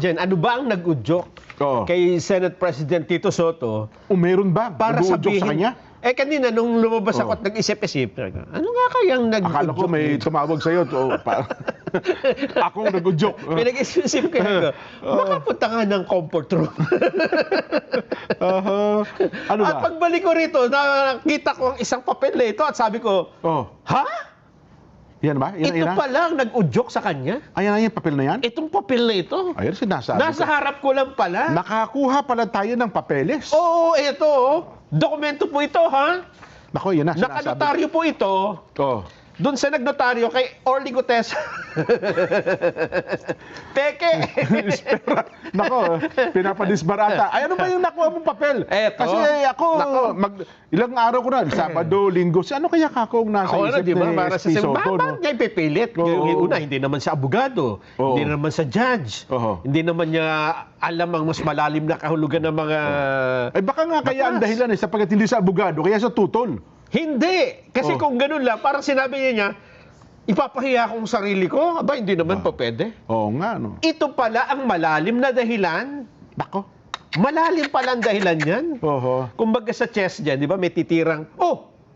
Jen, ano ba ang nag-udyok kay Senate President Tito Soto? O meron ba? Para sabihin, sa kanya? Kanina nung lumabas ako at nag-isip-isip, ano nga kayang nag-udyok? Akala ko may tumawag sa'yo. Ako nag-udyok. Pinag-isip ko yun. Makapunta nga ng comfort room. Ano At ba? pagbalik ko rito, nakita ko ang isang papel na ito at sabi ko, ha? Yan ba? Ito pa lang nag-udyok sa kanya? Ayan yung papel na yan? Itong papel na ito. Ayan, sinasabi Nasa ko. harap ko lang pala. Nakakuha pala tayo ng papeles. Oo, ito. Dokumento po ito, ha? Nako, yan na. Sinasabi. Nakanotaryo po ito. Doon sa nagnotaryo kay Orly Gutesa. Peke! Nako, pinapadisbarata. Ay, ano ba yung nakuha mong papel? Eto. Kasi ako, ilang araw ko na, Sabado, Linggo, ano kaya kakong nasa isip di ba? ni Para sa SP Soto? bakit niya ipipilit? Yung una, hindi naman sa abogado, hindi naman sa judge, hindi naman niya alam ang mas malalim na kahulugan ng mga... Ay, baka nga kaya ang dahilan sapagkat hindi sa abogado, kaya sa tutol. Hindi! Kasi kung ganun lang, parang sinabi niya, ipapahiya akong sarili ko? Aba, hindi naman pa pwede. Oo nga, no? Ito pala ang malalim na dahilan. Bako. Malalim pala ang dahilan yan. Kumbaga sa chess dyan, di ba, may titirang,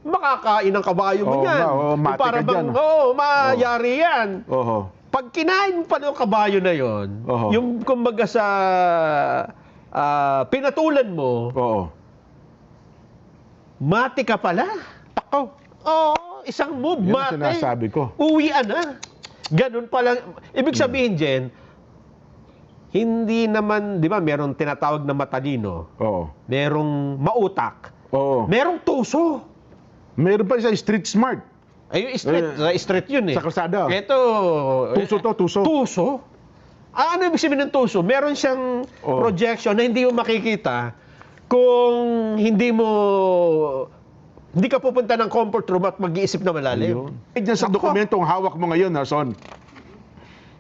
makakain ng kabayo mo yan. mati para ka bang, dyan. mayari yan. Pag kinain mo pala yung kabayo na yon, yung kumbaga sa pinatulan mo, mati ka pala. Bako. Isang move, Yan mati. ang sinasabi ko. Uwian na. Ganun pala. Ibig sabihin, Jen, hindi naman, di ba, merong tinatawag na matalino. Merong mautak. Merong tuso. Meron pa isa street smart. Ay, yung street yun eh. Sa kalsada. Ito. Tuso to, tuso. Tuso? Ano ibig sabihin ng tuso? Meron siyang projection na hindi mo makikita kung hindi ka pupunta ng comfort room at mag-iisip na malalim. Diyan sa dokumentong hawak mo ngayon, Son.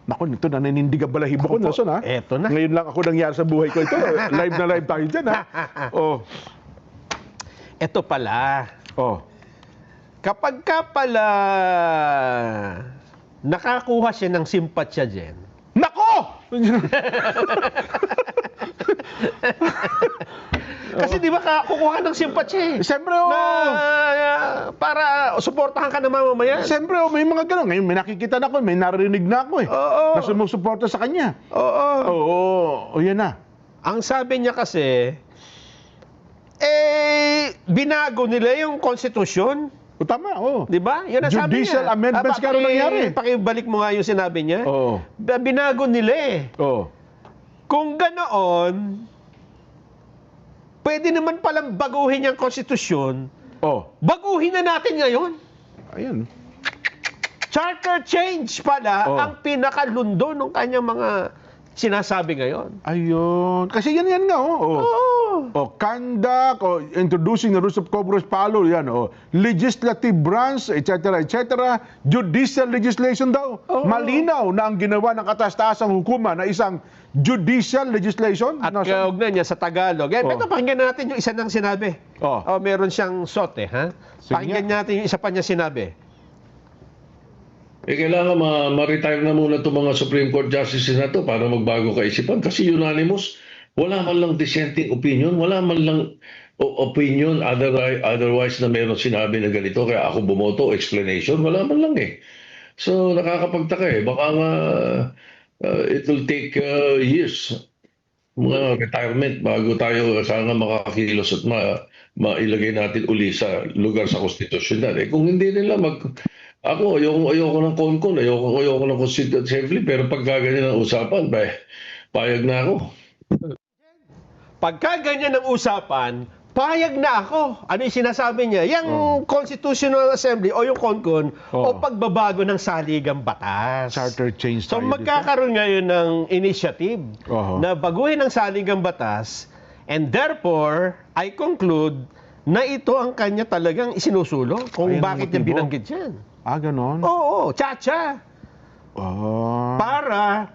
Naku, ito na nanindigan balahibo ko, Son, ha? Eto na. Ngayon lang ako nangyari sa buhay ko ito. Live na live tayo dyan, ha? Ito pala. Kapag ka pala nakakuha siya ng simpatsya, Jen. Nako! Kasi di ba kukuha ng simpatsya eh. Siyempre, para suportahan ka ng mamamayan. Siyempre, may mga gano'n. Ngayon, may nakikita na ako, may narinig na ako eh. Na sumusuporta sa kanya. Yan na. Ang sabi niya kasi, binago nila yung konstitusyon. Tama, Di ba? Yun ang sabi niya. Judicial amendments ka rin nangyari. Pakibalik mo nga yung sinabi niya. Binago nila eh. Kung ganoon, pwede naman palang baguhin yung konstitusyon. Baguhin na natin ngayon. Ayun. Charter change pala ang pinakalundo ng kanyang mga sinasabi ngayon. Ayun. Kasi yan nga, conduct, introducing the rules of corporate follow, yan, legislative branch, etc., etc., judicial legislation daw. Malinaw na ang ginawa ng kataas-taasang hukuma na isang judicial legislation. At kaugnay niya sa Tagalog. Ito, pakinggan natin yung isa ng sinabi. Meron siyang sote, ha? Pakinggan natin yung isa pa niya sinabi. Kailangan ma-retire na muna itong mga Supreme Court Justices na to para magbago kaisipan. Kasi unanimous, wala man lang dissenting opinion, wala man lang opinion otherwise na meron sinabi na ganito, kaya ako bumoto, explanation, wala man lang eh. So nakakapagtaka eh. Baka nga it will take years, mga retirement, bago tayo sana makakilos at mailagay natin uli sa lugar sa konstitusyon. Kung hindi nila ako, ayoko ng CONCON, ayoko ng Constituent Assembly, pero pagka ganyan ang usapan, payag na ako. Pagka ganyan ang usapan, payag na ako. Ano yung sinasabi niya? Yung Constitutional Assembly o yung CONCON o pagbabago ng saligang batas. Charter change So tayo magkakaroon ngayon ng initiative na baguhin ang saligang batas, and therefore, I conclude na ito ang kanya talagang isinusulong kung bakit niya binanggit yan. Ganon? Oo, tsa-tsa. Para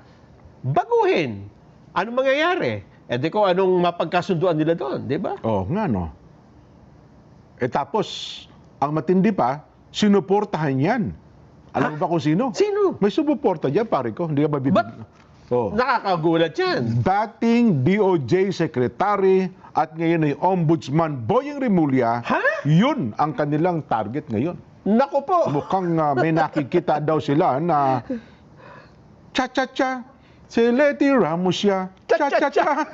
baguhin. Anong mangyayari? Di ko anong mapagkasunduan nila doon, di ba? Nga no. Tapos, ang matindi pa, sinuportahan yan. Alam mo ba kung sino? Sino? May sumuporta dyan, pare ko. Hindi ka ba bibig? Oh. Nakakagulat yan. Dating DOJ Secretary at ngayon ay Ombudsman Boyeng Rimulya, Ha? yun ang kanilang target ngayon. Naku po. Mukhang may nakikita daw sila na cha-cha-cha, si Leti Ramos siya, cha-cha-cha.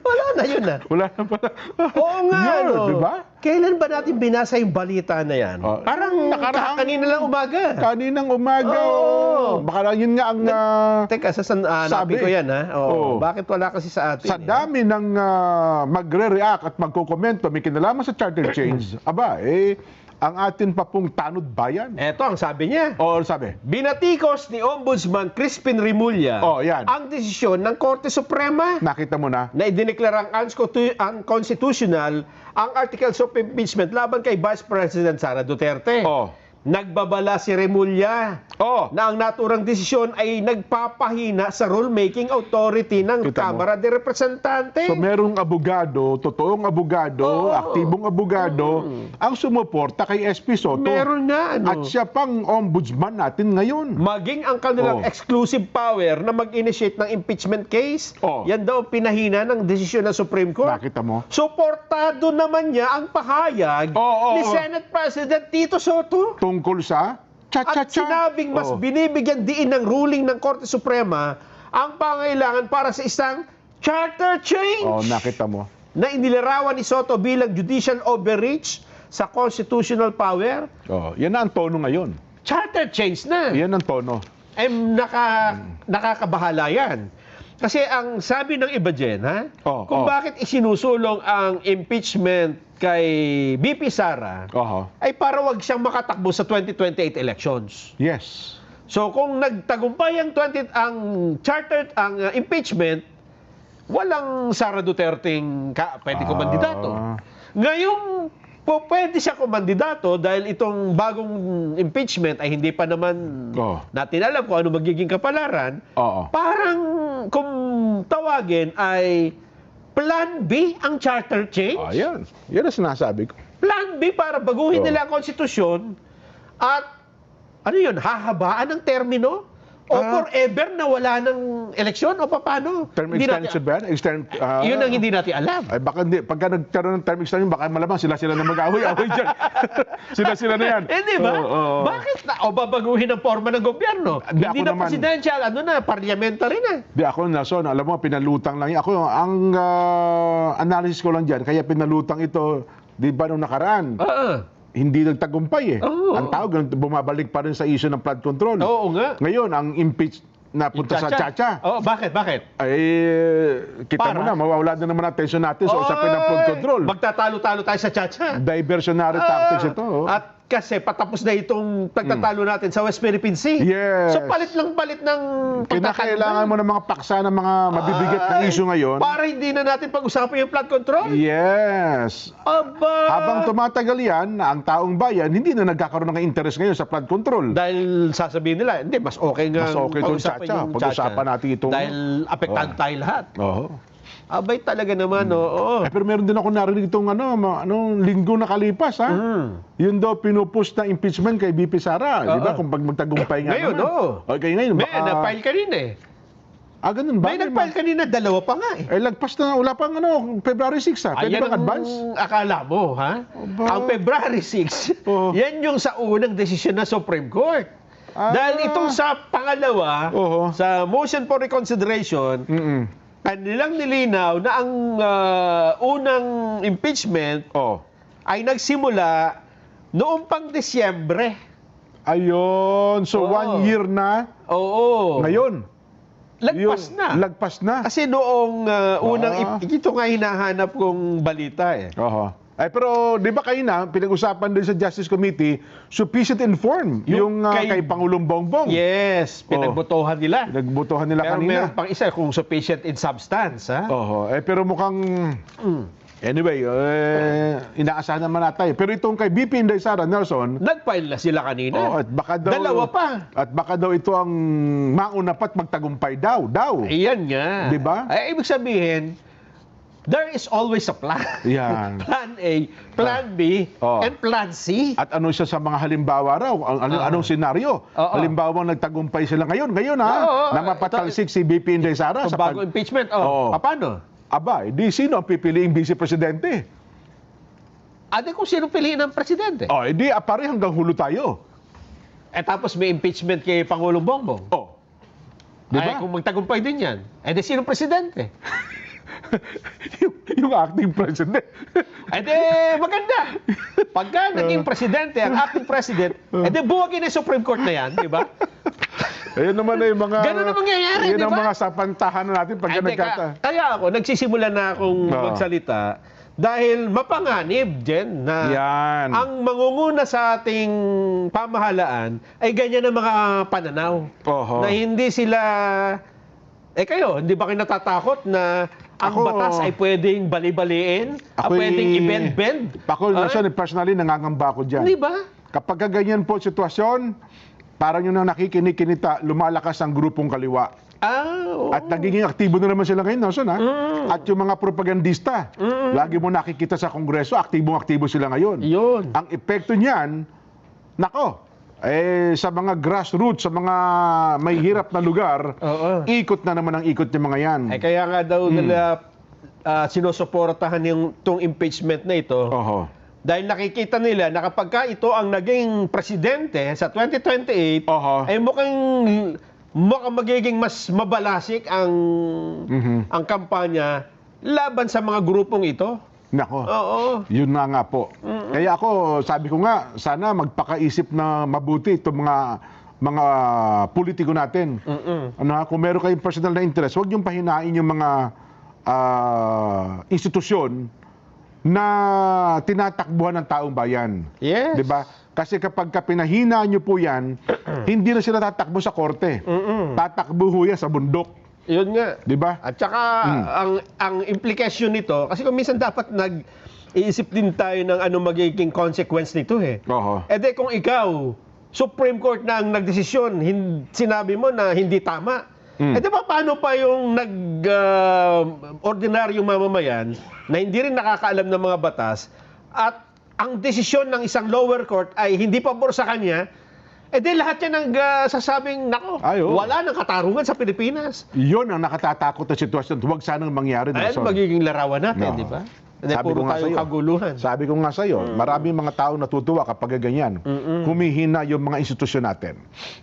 Wala na yun na. Wala na pala. Oo nga, Yun, no? di ba? Kailan ba natin binasa yung balita na yan? Oh, Parang kanina lang umaga. Kaninang umaga. Oo. Baka lang yun nga ang... Teka, sasanapin sabi. ko yan, ha? Oo. Bakit wala kasi sa atin? sa dami ng magre-react at magkokomento, may kinalaman sa charter change, aba, ang atin pa pong tanod bayan. Eto ang sabi niya. O, sabi? Binatikos ni Ombudsman Crispin Rimulya Oh, yan. ang desisyon ng Korte Suprema Nakita mo na? na idineklarang unconstitutional ang articles of impeachment laban kay Vice President Sara Duterte. Oh. Nagbabala si Rimulya Oh. na ang naturang desisyon ay nagpapahina sa rule-making authority ng Kita mo. Kamara de Representante. So merong abogado, totoong abogado, Oo. aktibong abogado, ang sumuporta kay SP Soto. Meron na, ano? At siya pang ombudsman natin ngayon. Maging ang kanilang Oh. exclusive power na mag-initiate ng impeachment case, Oh. yan daw pinahina ng desisyon ng Supreme Court. Nakita mo? Suportado naman niya ang pahayag Oo, ni oo. Senate President Tito Soto. Tungkol sa At cha-cha-cha. sinabing mas Oh. binibigyan diin ng ruling ng Korte Suprema ang pangailangan para sa isang charter change Oh, nakita mo. na inilarawan ni Soto bilang judicial overreach sa constitutional power. Oh, yan na ang tono ngayon. Charter change na. Yan ang tono. Nakakabahala yan. Kasi ang sabi ng iba dyan, ha? Oh, Kung oh. bakit isinusulong ang impeachment kay BP Sara, Oho. ay para wag siyang makatakbo sa 2028 elections. Yes. So kung nagtagumpay ang impeachment, walang Sara Duterteng pwede kumandidato. Ngayon, pwede siya kumandidato dahil itong bagong impeachment ay hindi pa naman Oh. natin alam kung ano magiging kapalaran. Oo. Parang kung tawagin ay Plan B ang charter change. Ayan. Yan ang sinasabi ko. Plan B para baguhin Oo. nila ang konstitusyon at ano yun, hahabaan ng termino? O forever na wala ng eleksyon? O paano? Term Hindi natin- extension ba yan? Yun ang hindi natin alam. Ay, baka hindi. Pagka nagkaroon ng term extension, baka malamang sila-sila na mag-away-away dyan. Sila-sila na yan. Eh, di ba? Oo. Bakit na? O babaguhin ang forma ng gobyerno? Di, Hindi ako na naman. presidential, ano na, parliamentary na. Di ako, Nelson, alam mo, pinalutang lang yan. Ako, ang analysis ko lang dyan, kaya pinalutang ito, di ba nung nakaraan, hindi nagtagumpay eh. Oo. Ang tawag, bumabalik pa rin sa issue ng flood control. Oo nga. Ngayon, ang impeach na punta sa Chacha, Oh, bakit? ay kita mo Para? na, mawawala na naman ang attention natin sa usapin ng flood control. Magtatalo-talo tayo sa Chacha. Diversionary tactics ito. Oh. At kasi patapos na itong pagtatalo natin sa West Philippine Sea. Yes. So palit ng palit ng Kinakailangan mo ng mga paksa ng mga mabibigat na issue ngayon. Para hindi na natin pag-usapan yung flood control. Yes. Aba! Habang tumatagal yan, ang taong bayan, hindi na nagkakaroon ng interest ngayon sa flood control. Dahil sasabihin nila, hindi, mas okay nga Mas okay itong pag-usapan Chacha. yung Pag-usapan natin itong... Dahil apektado tayo lahat. Oo. Abay talaga naman, oo. Pero meron din ako narinig itong linggo na kalipas, ha? Yun daw pinupush na impeachment kay BP Sara. Di ba? Kung pag magtagumpay nga Ngayon, naman. oo. Okay, ngayon. May nag-file kanina eh. Ganun ba? May nag-file kanina, dalawa pa nga eh. Lagpas na, wala pang February 6, ha? Pwede Ayan bang advance? akala mo, ha? Aba. Ang February 6, Oo. yan yung sa unang desisyon ng Supreme Court. Dahil itong sa pangalawa, Oo. sa motion for reconsideration, kanilang nilinaw na ang unang impeachment Oh. ay nagsimula noong pang Disyembre. Ayun. So, Oo. 1 year na Oo. ngayon. Lagpas Yung- na. Lagpas na. Kasi noong unang, Ah. ito nga hinahanap kong balita eh. Oho. Pero di ba kayo na, pinag-usapan din sa Justice Committee, sufficient informed yung kay Pangulong Bongbong. Yes, pinagbotohan nila. Nagbotohan nila Pero kanina. meron pang isa kung sufficient in substance, ha? Oho. Pero mukhang... Anyway, inaasahan naman natin. Pero itong kay BP Inday Sara, Nelson, Nag-file na sila kanina. at baka daw... Dalawa pa. At baka daw ito ang mauna pa't magtagumpay daw. Ayan nga. Di ba? Ay, ibig sabihin, there is always a plan. Yan. Plan A, Plan B, Oh. and Plan C. At ano siya sa mga halimbawa raw? Anong senaryo? Oo. Halimbawa nagtagumpay sila ngayon ha? Oo. Na mapatalsik si BP Inday Sara Kung sa bago impeachment, Oo. paano? Aba, di sino ang pipiliing vice-presidente? Ate kung sino piliin ng presidente. Oh, di apare hanggang hulo tayo. Tapos may impeachment kay Pangulong Bongbong. Oh. Di Ay, ba? kung magtagumpay din yan, di sino presidente? yung acting president. Maganda. Pagka naging presidente, ang acting president, buwagin ang Supreme Court na yan, di ba? Ayun naman na yung mga... Ganun ang mangyayari, Yan di ang ba? mga sapantahan natin pagka Kaya ako, nagsisimula na akong Oo. magsalita dahil mapanganib, Jen, na Yan. ang mangunguna sa ating pamahalaan ay ganyan ang mga pananaw. Oho. Na hindi sila... kayo, hindi ba kayo natatakot na ang Ako- batas ay pwedeng bali-baliin? Pwedeng i-bend-bend? Ako, personally, nangangamba ako dyan. Hindi ba? Kapag ganyan po sitwasyon, parang yung nakikinig-kinita, lumalakas ang grupong kaliwa. Oo. At nagiging aktibo na naman sila ngayon, Nelson, ha? At yung mga propagandista, lagi mo nakikita sa Kongreso, aktibong-aktibo sila ngayon. Yun. Ang epekto niyan, nako, sa mga grassroots, sa mga may hirap na lugar, Oo. ikot na naman ang ikot ng mga yan. Kaya nga daw nila sinusuportahan yung tong impeachment na ito. Oho. Dahil nakikita nila na kapag ka ito ang naging presidente sa 2028, Oho. ay mukhang magiging mas mabalasik ang ang kampanya laban sa mga grupong ito. Nako. Oo. Yun na nga po. Kaya ako, sabi ko nga, sana magpakaisip na mabuti itong mga politiko natin. Ano, kung meron kayong personal na interest, huwag niyong pahinain yung mga institusyon na tinatakbuhan ng taong bayan. Yes. 'Di ba? Kasi kapag pinahina niyo po yan, hindi na sila tatakbo sa korte. Tatakbo ho yan sa bundok. Yun nga. 'Di ba? At saka ang implication nito, kasi kung minsan dapat nag-iisip din tayo ng ano magiging consequence nito eh. Oho. Kung ikaw, Supreme Court na ang nagdesisyon, sinabi mo na hindi tama. Paano pa yung ordinaryong mamamayan na hindi rin nakakaalam ng mga batas at ang desisyon ng isang lower court ay hindi pabor sa kanya, lahat yan ang sasabing, nako, Ay, oo. wala nang katarungan sa Pilipinas. Yun ang nakatatakot na sitwasyon. Huwag sanang mangyari. Ayan Nelson. magiging larawan natin, No. di ba? Sabi Puro ko nga tayong sa'yo. kaguluhan. Sabi ko nga sa'yo, maraming mga tao natutuwa kapag ganyan. Humihina yung mga institusyon natin.